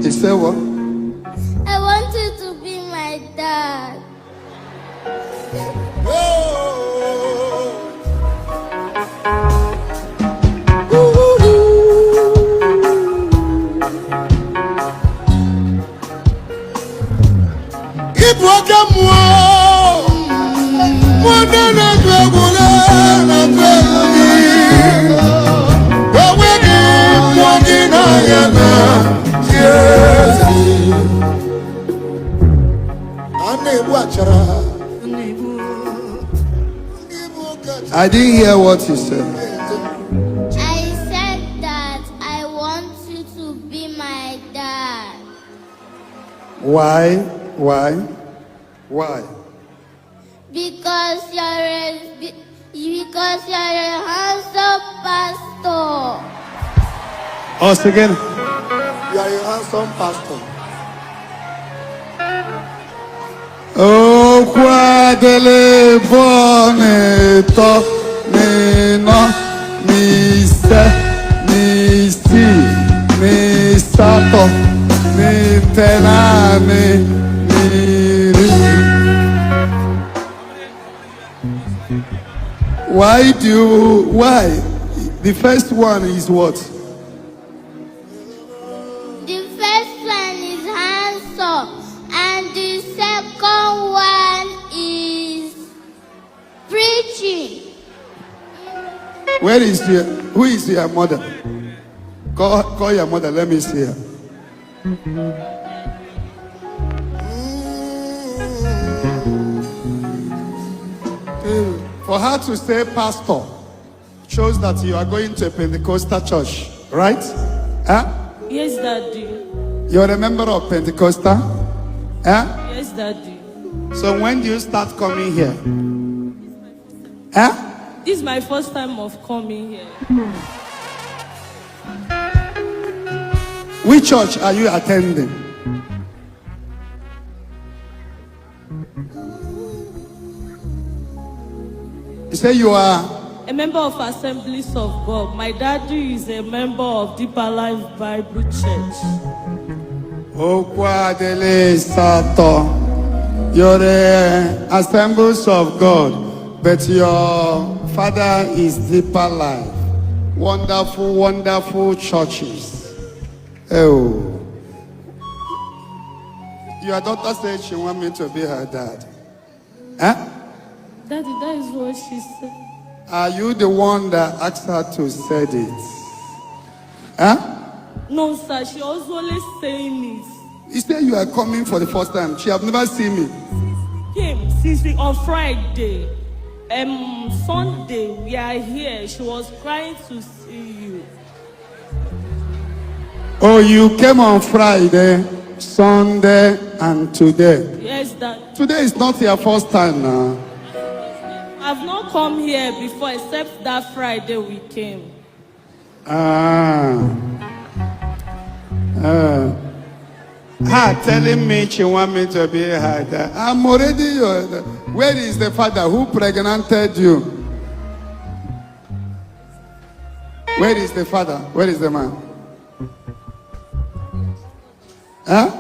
He said what? I want you to be my dad. I didn't hear what he said. I said that I want you to be my dad. Why? Because you're a handsome pastor. Us again. You are a handsome pastor. Oh, quadele boneto, mi no, mi se, mi si, mi sato, mi tenane, mi ri. Why? The first one is what? The first one is handsome, and the second one is preaching. Who is your mother? Call your mother, let me see her. For her to say pastor shows that you are going to a Pentecostal church, right? Huh? Yes, Daddy. You're a member of Pentecostal? Huh? Yes, Daddy. So when do you start coming here? Huh? This is my first time of coming here. Which church are you attending? You say you are a member of Assemblies of God. My daddy is a member of Deeper Life Bible Church. Okwadele Sato. You're the Assemblies of God, but your father is Deeper Life. Wonderful, wonderful churches. Oh. Your daughter said she wants me to be her dad. Huh? Daddy, that is what she said. Are you the one that asked her to say it? Huh? No, sir. She was always saying it. You said you are coming for the first time. She have never seen me. Came since on Friday. Sunday, we are here. She was crying to see you. Oh, you came on Friday, Sunday, and today. Yes, Dad. Today is not your first time now. I've not come here before except that Friday we came. Her telling me she want me to be her dad. I'm already your dad. Where is the father who pregnanted you? Where is the father? Where is the man? Huh?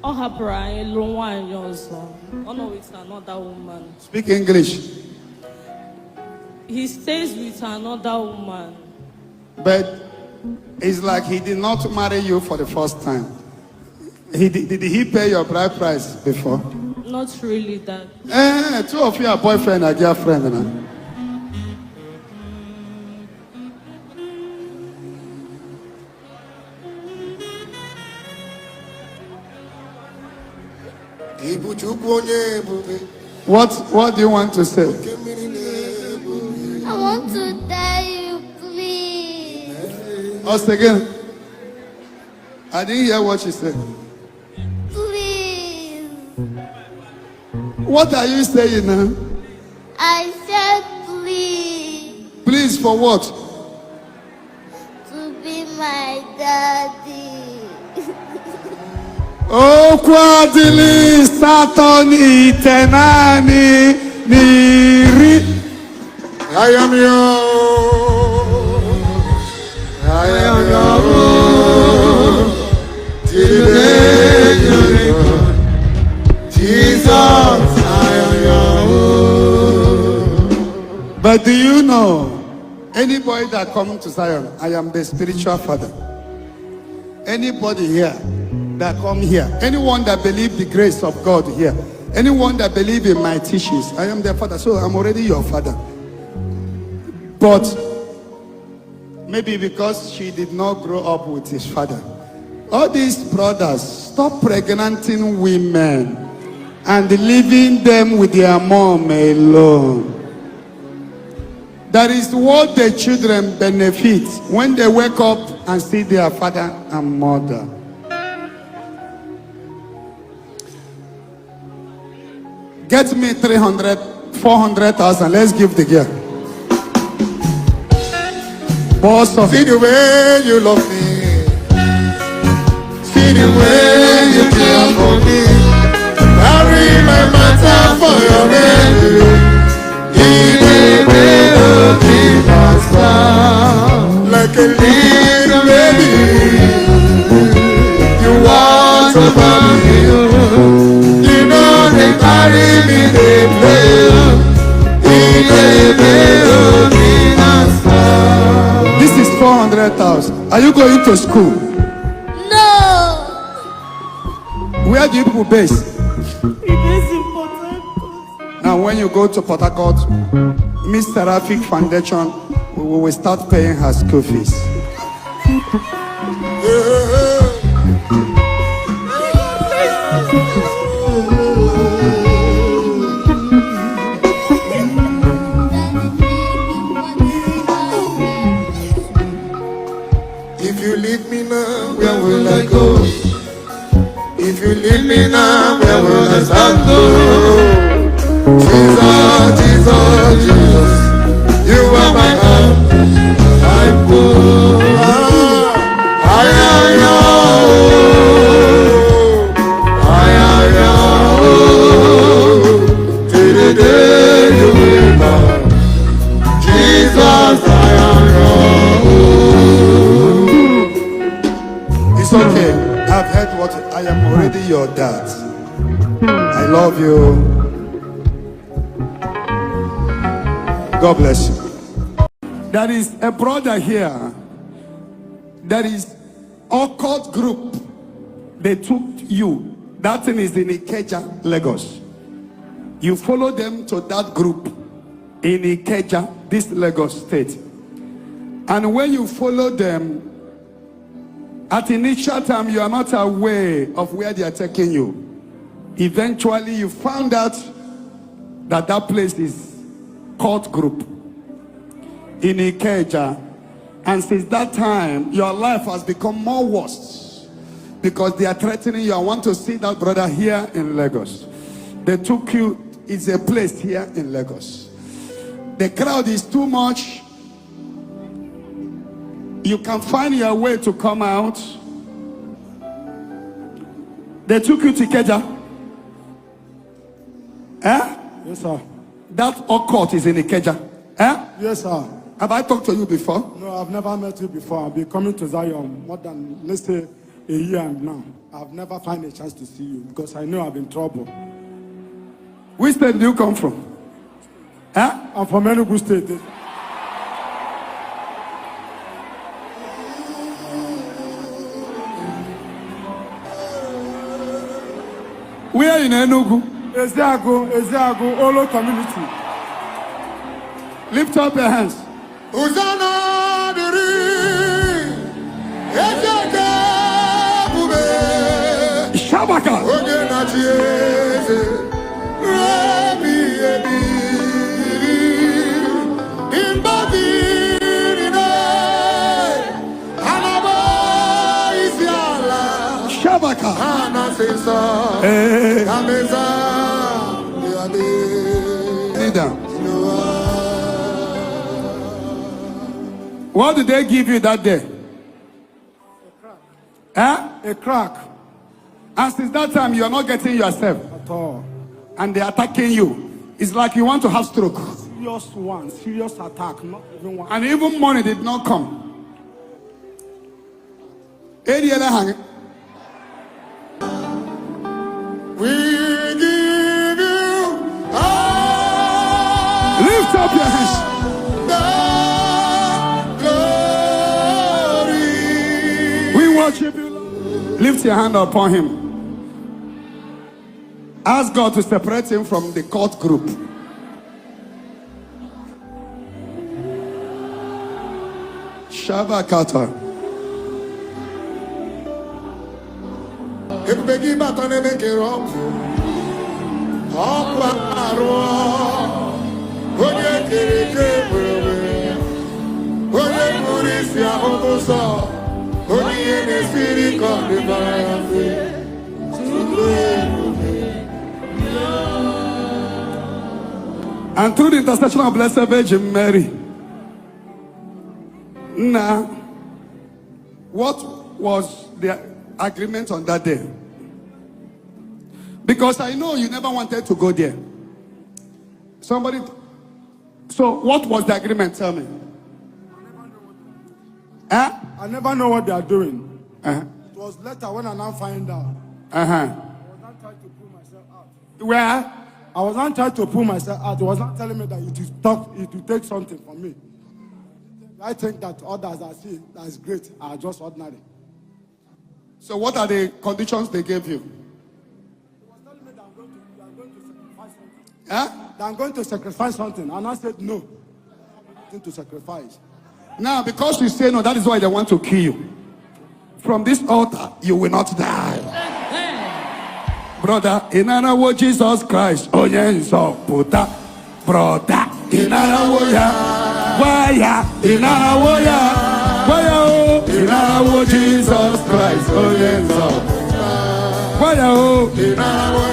Oh, her Brian, Luan Johnson. Oh no, it's another woman. Speak English. He stays with another woman. But it's like he did not marry you for the first time. Did he pay your bride price before? Not really, Dad. Two of you are boyfriend and girlfriend now. What do you want to say? I want to tell you, please. Us again. I didn't hear what she said. Please. What are you saying now? I said please. Please for what? To be my daddy. Oh, quadili satoni tenani niri. I am yours. I am yours. anybody that comes to Zion, I am the spiritual father. Anybody here that come here, anyone that believe the grace of God here, anyone that believe in my teachings, I am their father. So I'm already your father. But maybe because she did not grow up with his father, all these brothers, stop pregnanting women and leaving them with their mom alone. That is what the children benefit when they wake up and see their father and mother. Get me 300, 400,000. Let's give the girl. Boss of See the way you love me. See the way you care for me. Carry my matter for your head. Like a little baby, you want to love me. You know they carry me, they play. This is 400,000. Are you going to school? No. Where do you people base? It is important. Now, when you go to Port Harcourt, Miss Seraphic Foundation, we will start paying her school fees. If you leave me now, where will I go? If you leave me now, where will I stand? Jesus, Jesus, Jesus, you are my help. I go. Till the day you will come. Jesus, I am yours. It's okay. I've heard what I am already your dad. I love you. God bless you. There is a brother here. There is occult group. They took you. That thing is in Ikeja, Lagos. You follow them to that group in Ikeja, this Lagos state. And when you follow them, at initial time, you are not aware of where they are taking you. Eventually, you found out that that place is cult group in Ikeja. And since that time, your life has become more worse because they are threatening you. I want to see that brother here in Lagos. They took you, it's a place here in Lagos. The crowd is too much. You can find your way to come out. They took you to Ikeja. Eh? Yes, sir. That occult is in Ikeja. Eh? Yes, sir. Have I talked to you before? No, I've never met you before. I've been coming to Zion more than, let's say, a year now. I've never found a chance to see you because I know I'm in trouble. Which state do you come from? Eh? I'm from Enugu State. Where in Enugu? Ezeago, Olo community. Lift up your hands. Hosanna diri, Ezeke bube, Shabaka. Oge na chieze, Rebi ebiri, Imbadiri ne, Anaba isiala, Shabaka. Ana sesa, Kameza, Yade, Kneel down. Noah. What did they give you that day? Eh? A crack And since that time, you are not getting yourself. at all. And they are attacking you. It's like you want to have stroke. Serious attack, not even one. And even money did not come. Any other hang? We give you all Lift up your hands. the worship you, Lord. Lift your hand upon him. Ask God to separate him from the cult group. Shabakata. Ebegi batone bekero. Okwa aro. Onye kirike bwewe. Onye kurisi ahokoso. Onye nesiri kondibayafi. And through the intercession of Blessed Virgin Mary. Now, what was the agreement on that day? Because I know you never wanted to go there. Somebody. So, what was the agreement? Tell me. Huh? I never know what they are doing. Uh-huh. It was later when I now find out. Uh-huh. I was not trying to pull myself out. Where? I was not trying to pull myself out. It was not telling me that it will take something from me. I think that others I see that is great are just ordinary. So what are the conditions they gave you? He was telling me that I'm going to sacrifice something. Huh? That I'm going to sacrifice something. And I said, no. I have nothing to sacrifice. Now, because you say no, that is why they want to kill you. From this altar, you will not die. Brother, in our Lord Jesus Christ, oh yes, puta. Brother, in our Lord, why, in our Lord, why, in our Lord Jesus Christ, oh yes, why, in our Lord,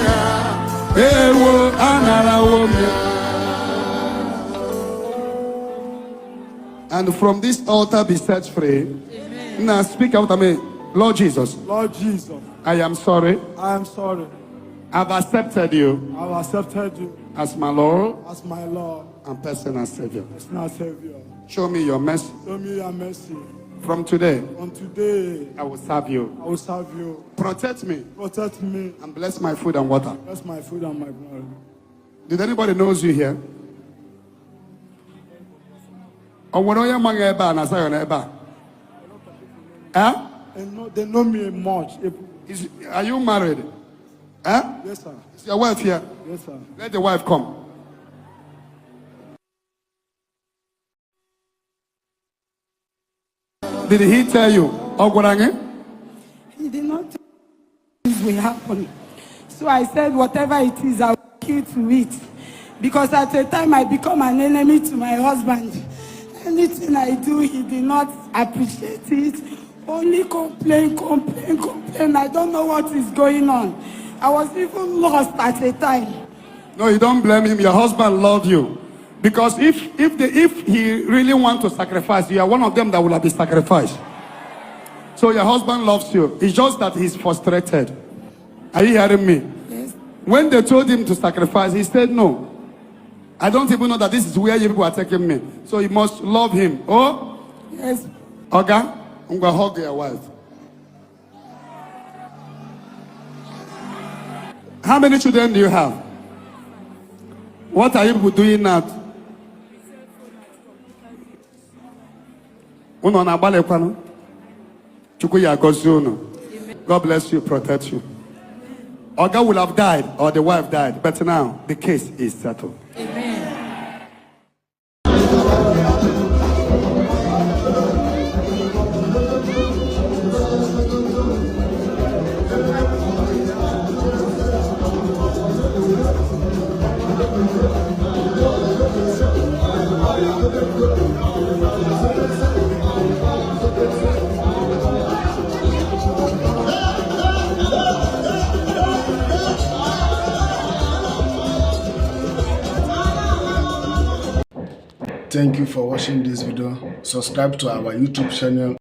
ewo, another. And from this altar be set free. Amen. Now speak out to me. Lord Jesus. Lord Jesus. I am sorry. I am sorry. I've accepted you. I've accepted you. As my Lord. As my Lord. And personal Savior. Personal Savior. Show me your mercy. Show me your mercy. From today. From today. I will serve you. I will serve you. Protect me. Protect me. And bless my food and water. Bless my food and my blood. Did anybody knows you here? Or when I am among Eba and Asayon Eba? Huh? They know me much. Are you married? Huh? Yes, sir. Is your wife here? Yes, sir. Let the wife come. Did he tell you? He did not tell me this will happen. So I said, whatever it is, I will kill to it. Because at the time I become an enemy to my husband. Anything I do, he did not appreciate it. Only complain. I don't know what is going on. I was even lost at the time. No, you don't blame him. Your husband loved you. Because if he really wants to sacrifice, you are one of them that will have been sacrificed. So your husband loves you. It's just that he's frustrated. Are you hearing me? Yes. When they told him to sacrifice, he said no. I don't even know that this is where you people are taking me. So you must love him. Oh? Yes. Okay? I'm going to hug your wife. How many children do you have? What are you people doing now? God bless you, protect you. Oga will have died or the wife died, but now the case is settled. Amen. Thank you for watching this video. Subscribe to our YouTube channel